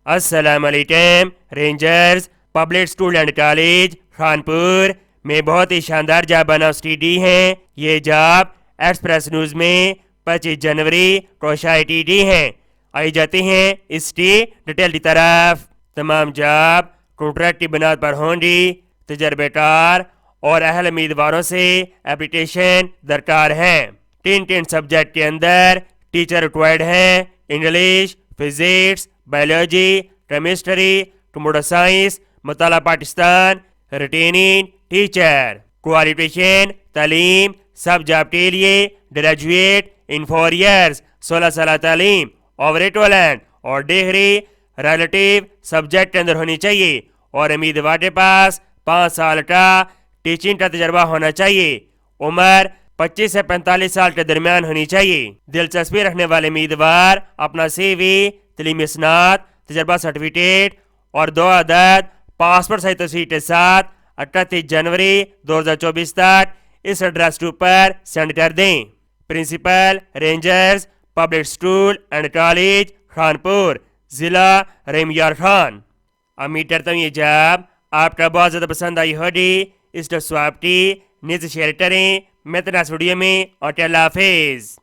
السلام علیکم rangers public school and college Khanpur میں بہت ہی شاندار جاب اناؤنسٹی دی ہیں. یہ جاب ایکسپریس نیوز میں 25 جنوری کو شائع دی ہیں. آئی جاتے ہیں اس کی ڈیٹیل کی طرف. تمام جاب کنٹریکٹ کی بنیاد پر ہوں گی. تجربے کار اور اہل امیدواروں سے اپلیکیشن درکار ہیں. 3 سبجیکٹ کے اندر ٹیچر ریکوائرڈ ہیں: English, physics, biology, chemistry, computer science. مطالعہ پاکستان. Retaining teacher. کوالیفیکیشن تعلیم سب جاب کے لیے گریجویٹ ان 4 ایئرس 16 سالہ تعلیم اوور ایکویلنٹ اور ڈگری ریلیٹیو سبجیکٹ کے اندر ہونی چاہیے اور امیدوار کے پاس 5 سال کا ٹیچنگ کا تجربہ ہونا چاہیے. عمر 25 سے 45 سال کے درمیان ہونی چاہیے. دلچسپی رکھنے والے امیدوار اپنا سی وی، تعلیمی اسناد، تجربہ سرٹیفکیٹ اور 2 عدد پاسپورٹ صحیح تصویر کے ساتھ 31 جنوری 2024 تک اس ایڈریس پر سینڈ کر دیں. Principal Rangers public school and college Khanpur, ضلع رحیم یار خان. امید کرتا ہوں یہ جاب آپ کا بہت زیادہ پسند آئی ہوگی. اس کو سواب کی نیچے شیئر کریں. میں تو نیکسٹ ویڈیو میں اور اللہ حافظ.